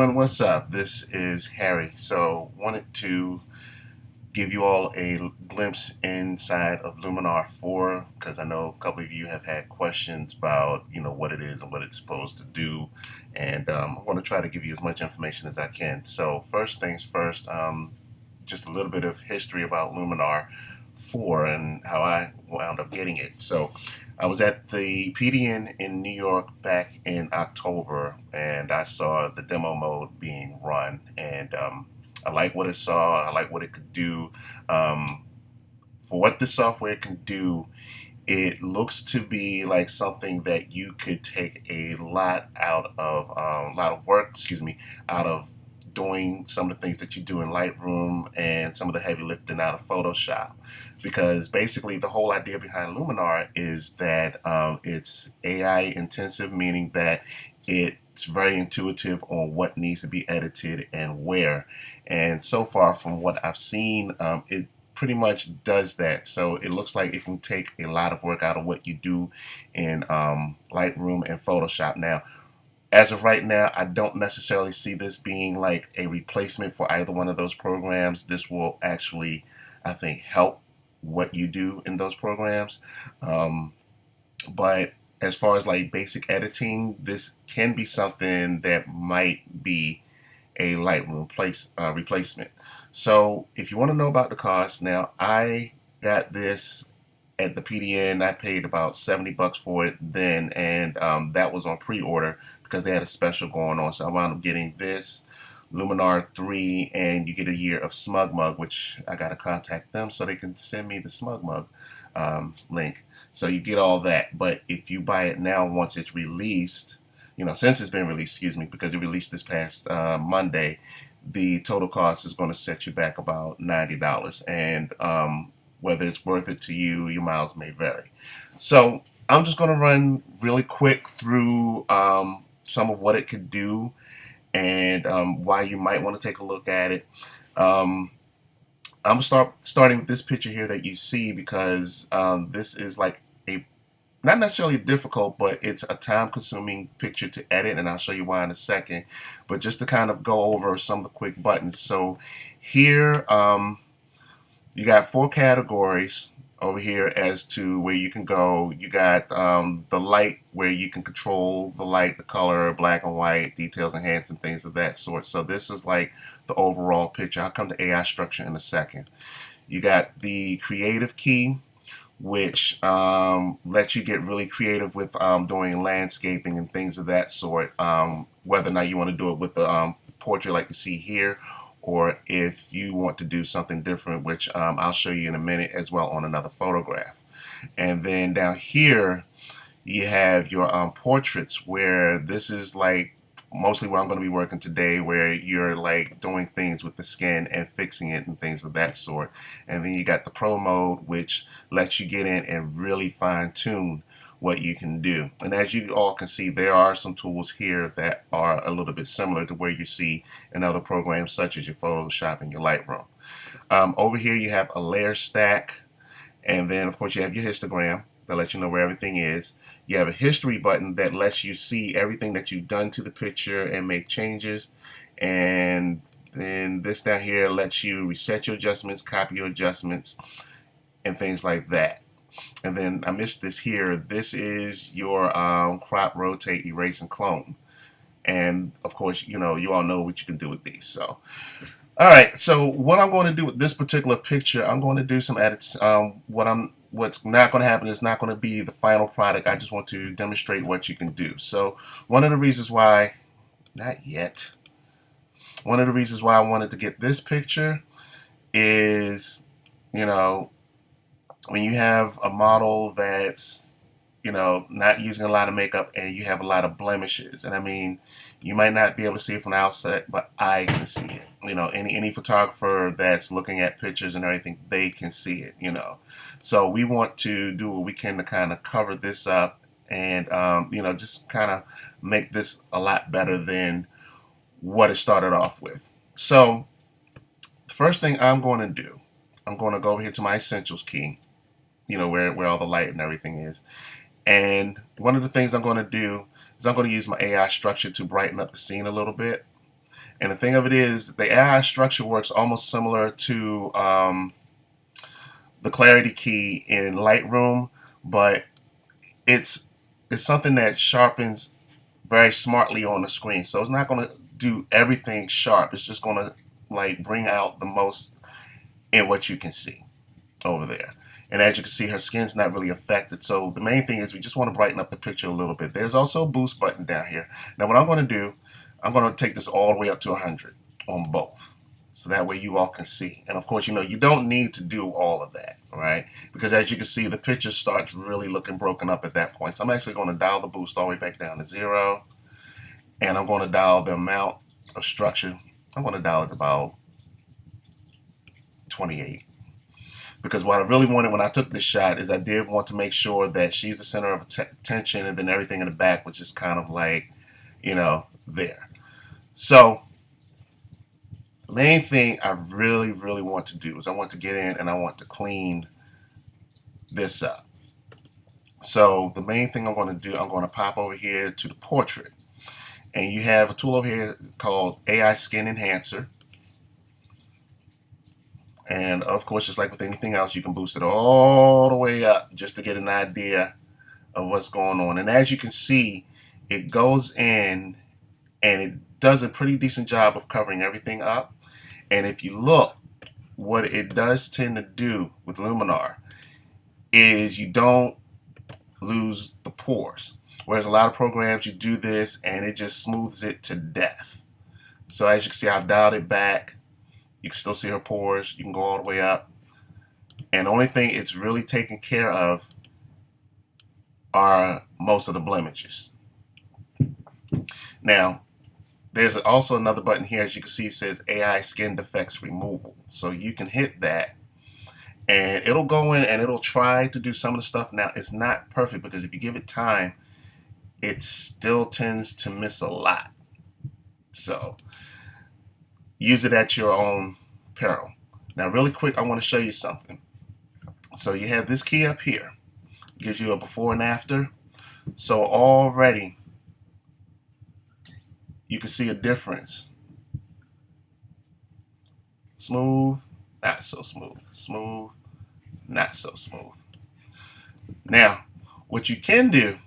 What's up? This is Harry. So, wanted to give you all a glimpse inside of Luminar 4 because I know a couple of you have had questions about what it is and what it's supposed to do, and I want to try to give you as much information as I can. So, first things first, just a little bit of history about Luminar 4 and how I wound up getting it. So, I was at the PDN in New York back in October, and I saw the demo mode being run, and I like what it saw. I like what it could do. Um, for what the software can do, it looks to be like something that you could take a lot of work, out of doing some of the things that you do in Lightroom and some of the heavy lifting out of Photoshop. Because basically, the whole idea behind Luminar is that it's AI intensive, meaning that it's very intuitive on what needs to be edited and where. And so far, from what I've seen, it pretty much does that. So it looks like it can take a lot of work out of what you do in Lightroom and Photoshop. Now, as of right now, I don't necessarily see this being like a replacement for either one of those programs. This will actually, I think, help what you do in those programs. Um, but as far as like basic editing, this can be something that might be a Lightroom replacement. So if you want to know about the cost, now I got this at the PDN. I paid about $70 for it then, and that was on pre-order because they had a special going on. So I wound up getting this Luminar 3, and you get a year of Smug Mug, which I got to contact them so they can send me the Smug Mug link. So you get all that. But if you buy it now, once it's released, since it's been released, because it released this past Monday, the total cost is going to set you back about $90. And whether it's worth it to you, your miles may vary. So I'm just going to run really quick through some of what it could do and why you might want to take a look at it. Um, I'm starting with this picture here that you see because this is like a not necessarily difficult, but it's a time-consuming picture to edit, and I'll show you why in a second. But just to kind of go over some of the quick buttons. So here, you got four categories over here as to where you can go. You got the light, where you can control the light, the color, black and white, details, enhance, and things of that sort. So this is like the overall picture. I'll come to AI structure in a second. You got the creative key, which lets you get really creative with doing landscaping and things of that sort, whether or not you want to do it with the portrait like you see here, or if you want to do something different, which I'll show you in a minute as well on another photograph. And then down here, you have your portraits, where this is like mostly where I'm going to be working today, where you're like doing things with the skin and fixing it and things of that sort. And then you got the pro mode, which lets you get in and really fine tune what you can do. And as you all can see, there are some tools here that are a little bit similar to where you see in other programs such as your Photoshop and your Lightroom. Over here you have a layer stack, and then of course you have your histogram that lets you know where everything is. You have a history button that lets you see everything that you've done to the picture and make changes. And then this down here lets you reset your adjustments, copy your adjustments, and things like that. And then I missed this here. This is your crop, rotate, erase, and clone. And of course, you all know what you can do with these. So, all right. So what I'm going to do with this particular picture, I'm going to do some edits. What's not going to happen is not going to be the final product. I just want to demonstrate what you can do. So one of the reasons why, not yet. One of the reasons why I wanted to get this picture is, you know, when you have a model that's, not using a lot of makeup and you have a lot of blemishes. And I mean, you might not be able to see it from the outset, but I can see it. Any photographer that's looking at pictures and everything, they can see it. So we want to do what we can to kind of cover this up and, just kind of make this a lot better than what it started off with. So the first thing I'm going to do, I'm going to go over here to my essentials key, where all the light and everything is. And one of the things I'm going to do is I'm going to use my AI structure to brighten up the scene a little bit. And the thing of it is, the AI structure works almost similar to the clarity key in Lightroom, but it's it's something that sharpens very smartly on the screen. So it's not going to do everything sharp. It's just going to like bring out the most in what you can see over there. And as you can see, her skin's not really affected. So the main thing is we just want to brighten up the picture a little bit. There's also a boost button down here. Now what I'm going to do, I'm going to take this all the way up to 100 on both. So that way you all can see. And of course, you know, you don't need to do all of that, right? Because as you can see, the picture starts really looking broken up at that point. So I'm actually going to dial the boost all the way back down to 0. And I'm going to dial the amount of structure. I'm going to dial it about 28. Because what I really wanted when I took this shot is I did want to make sure that she's the center of attention, and then everything in the back was just kind of like, you know, there. So the main thing I really, really want to do is I want to get in and I want to clean this up. So the main thing I'm going to do, I'm going to pop over here to the portrait. And you have a tool over here called AI Skin Enhancer. And of course, just like with anything else, you can boost it all the way up just to get an idea of what's going on. And as you can see, it goes in and it does a pretty decent job of covering everything up. And if you look, what it does tend to do with Luminar is you don't lose the pores. Whereas a lot of programs, you do this and it just smooths it to death. So as you can see, I've dialed it back. You can still see her pores. You can go all the way up. And the only thing it's really taking care of are most of the blemishes. Now, there's also another button here. As you can see, it says AI Skin Defects Removal. So you can hit that and it'll go in and it'll try to do some of the stuff. Now, it's not perfect because if you give it time, it still tends to miss a lot. So use it at your own peril. Now really quick, I want to show you something. So you have this key up here. It gives you a before and after. So already you can see a difference. Smooth, not so smooth. Smooth, not so smooth. Now, what you can do,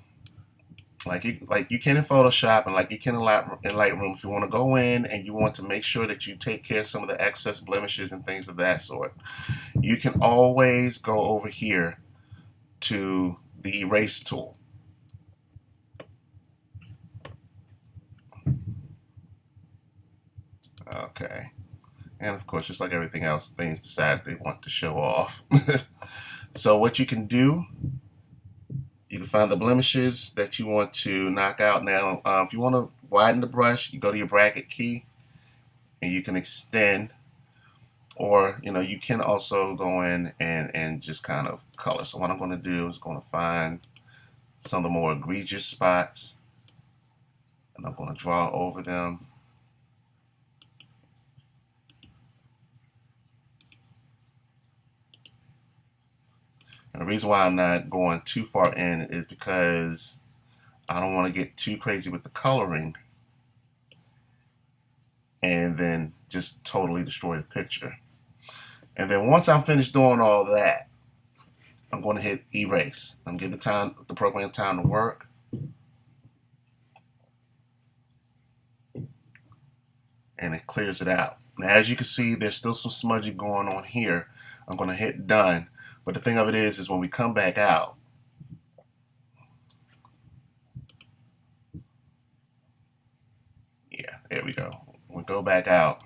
like you can in Photoshop and like you can in Lightroom, if you want to go in and you want to make sure that you take care of some of the excess blemishes and things of that sort, you can always go over here to the erase tool. Okay. And of course, just like everything else, things decide they want to show off. So what you can do, you can find the blemishes that you want to knock out. Now, if you want to widen the brush, you go to your bracket key and you can extend, or you know, you can also go in and just kind of color. So what I'm going to do is going to find some of the more egregious spots and I'm going to draw over them. And the reason why I'm not going too far in is because I don't want to get too crazy with the coloring and then just totally destroy the picture. And then once I'm finished doing all that, I'm going to hit erase. I'm giving the program time to work. And it clears it out. Now, as you can see, there's still some smudging going on here. I'm going to hit done. But the thing of it is when we come back out, yeah, there we go. We go back out,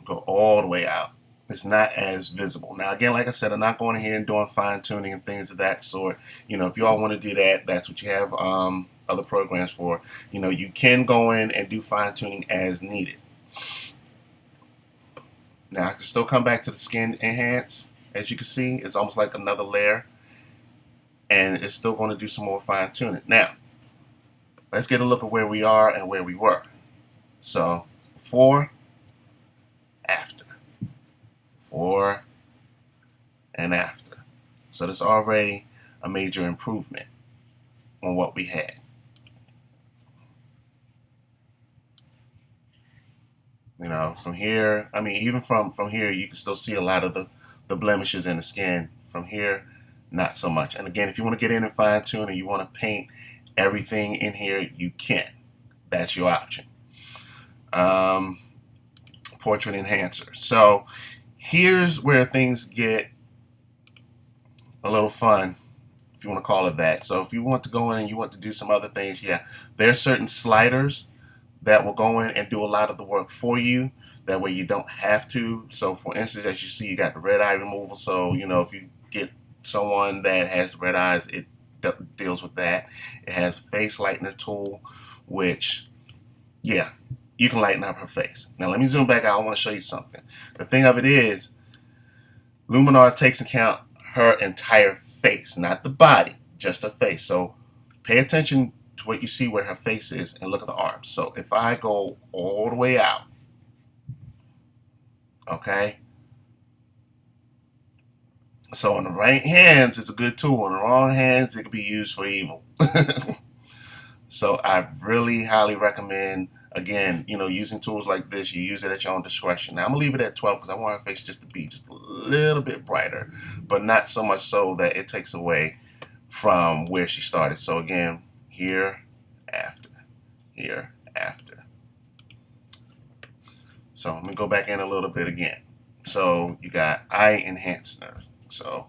go all the way out. It's not as visible. Now, again, like I said, I'm not going in here and doing fine tuning and things of that sort. You know, if you all want to do that, that's what you have other programs for. You know, you can go in and do fine tuning as needed. Now I can still come back to the skin enhance. As you can see, it's almost like another layer, and it's still going to do some more fine tuning. Now, let's get a look at where we are and where we were. So, before, after. Before, and after. So there's already a major improvement on what we had. You know, from here, I mean, even from here, you can still see a lot of the blemishes in the skin. From here, not so much. And again, if you want to get in and fine tune and you want to paint everything in here, you can. That's your option. Um, Portrait enhancer. So here's where things get a little fun, if you want to call it that. So if you want to go in and you want to do some other things, yeah, there's certain sliders that will go in and do a lot of the work for you. That way you don't have to. So for instance, as you see, you got the red eye removal. So, you know, if you get someone that has red eyes, it deals with that. It has a face lightener tool, which, yeah, you can lighten up her face. Now let me zoom back out. I want to show you something. The thing of it is, Luminar takes account her entire face, not the body, just her face. So pay attention to what you see where her face is and look at the arms. So if I go all the way out, okay? So in the right hands, it's a good tool. In the wrong hands, it can be used for evil. So I really highly recommend, again, you know, using tools like this. You use it at your own discretion. Now I'm gonna leave it at 12 because I want her face just to be just a little bit brighter, but not so much so that it takes away from where she started. So again, here, after, here, after. So I'm gonna go back in a little bit again. So you got eye enhancer. So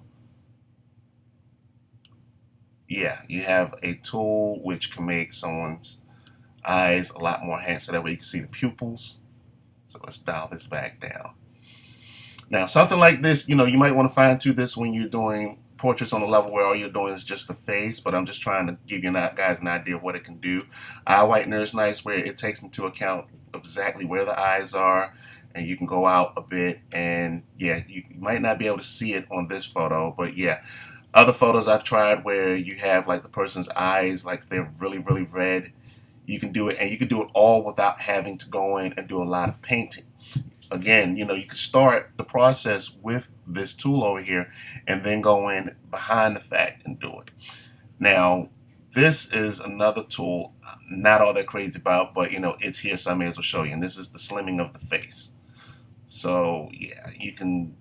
yeah, you have a tool which can make someone's eyes a lot more enhanced so that way you can see the pupils. So let's dial this back down. Now something like this, you know, you might want to fine tune this when you're doing portraits on a level where all you're doing is just the face, but I'm just trying to give you guys an idea of what it can do. Eye whitener is nice where it takes into account exactly where the eyes are, and you can go out a bit, and yeah, you might not be able to see it on this photo, but yeah, other photos I've tried where you have like the person's eyes, like they're really, really red, you can do it, and you can do it all without having to go in and do a lot of painting. Again, you know, you can start the process with this tool over here and then go in behind the fact and do it. Now, this is another tool I'm not all that crazy about, but you know, it's here, so I may as well show you. And this is the slimming of the face. So yeah, you can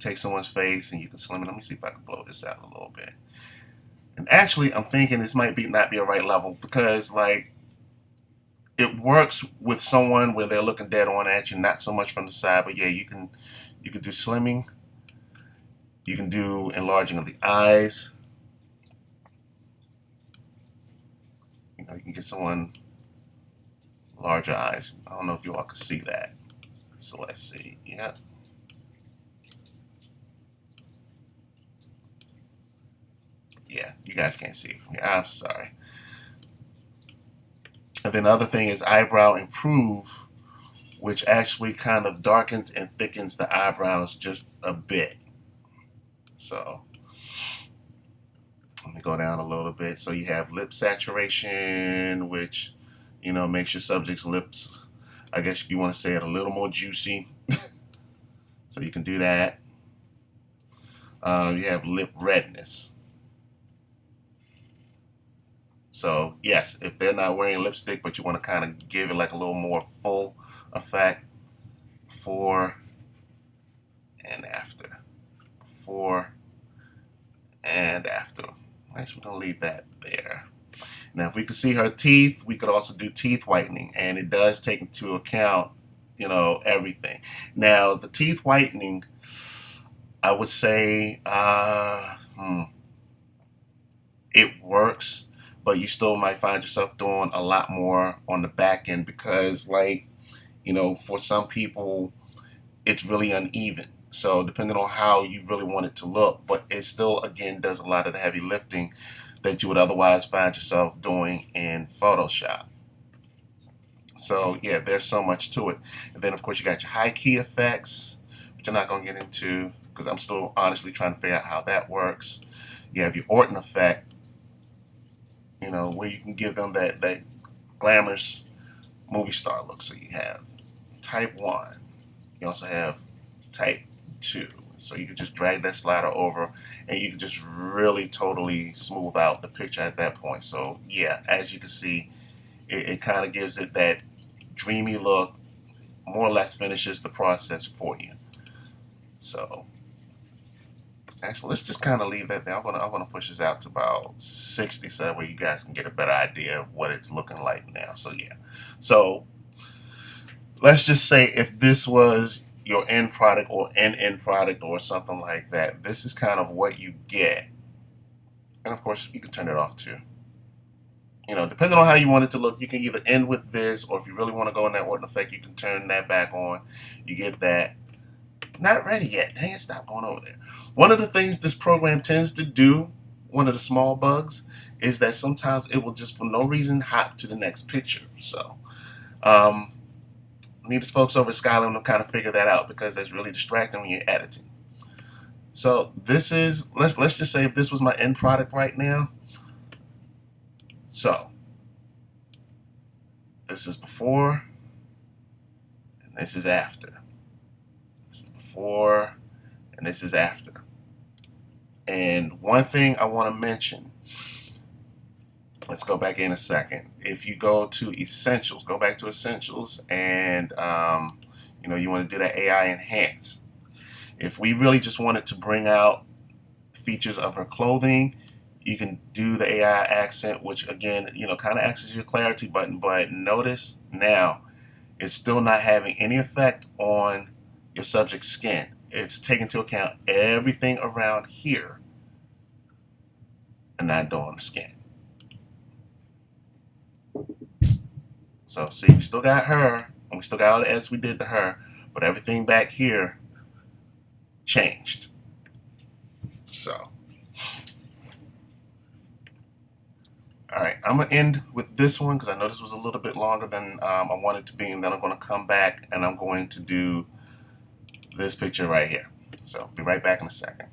take someone's face and you can slim it. Let me see if I can blow this out a little bit. And actually, I'm thinking this might be not be a right level because like it works with someone where they're looking dead on at you, not so much from the side. But yeah, you can do slimming. You can do enlarging of the eyes. You know, you can get someone larger eyes. I don't know if you all can see that. So let's see. Yeah. Yeah, you guys can't see it from here. I'm sorry. And then the other thing is eyebrow improve, which actually kind of darkens and thickens the eyebrows just a bit. So let me go down a little bit. So you have lip saturation, which, you know, makes your subject's lips, I guess if you want to say it, a little more juicy. So you can do that. You have lip redness. So yes, if they're not wearing lipstick, but you want to kind of give it like a little more full effect, before and after, before and after. Actually, we're gonna leave that there. Now, if we could see her teeth, we could also do teeth whitening, and it does take into account, you know, everything. Now, the teeth whitening, I would say, it works, but you still might find yourself doing a lot more on the back end because, like, you know, for some people, it's really uneven. So depending on how you really want it to look, but it still, again, does a lot of the heavy lifting that you would otherwise find yourself doing in Photoshop. So yeah, there's so much to it. And then of course you got your high key effects, which I'm not going to get into because I'm still honestly trying to figure out how that works. You have your Orton effect, you know, where you can give them that glamorous movie star look. So you have type 1. You also have type 2. So you can just drag that slider over and you can just really totally smooth out the picture at that point. So yeah, as you can see, it kind of gives it that dreamy look, more or less finishes the process for you. So actually, let's just kind of leave that there. I'm gonna push this out to about 60, so that way you guys can get a better idea of what it's looking like now. So yeah, so let's just say if this was your end product or an end product or something like that, this is kind of what you get. And of course, you can turn it off too. You know, depending on how you want it to look, you can either end with this, or if you really want to go in that order effect, you can turn that back on. You get that. Not ready yet. Dang it, stop going over there. One of the things this program tends to do, one of the small bugs, is that sometimes it will just for no reason hop to the next picture. So, need us folks over at Skyline to kind of figure that out, because that's really distracting when you're editing. So this is, let's just say if this was my end product right now. So this is before and this is after. This is before and this is after. And one thing I want to mention, let's go back in a second. If you go to Essentials, go back to Essentials, and you know, you want to do that AI enhance. If we really just wanted to bring out features of her clothing, you can do the AI accent, which again, you know, kind of acts as your clarity button. But notice now, it's still not having any effect on your subject's skin. It's taking into account everything around here and not doing the skin. So see, we still got her, and we still got all the edits we did to her, but everything back here changed. So, all right, I'm gonna end with this one because I know this was a little bit longer than I wanted to be, and then I'm gonna come back and I'm going to do this picture right here. So, be right back in a second.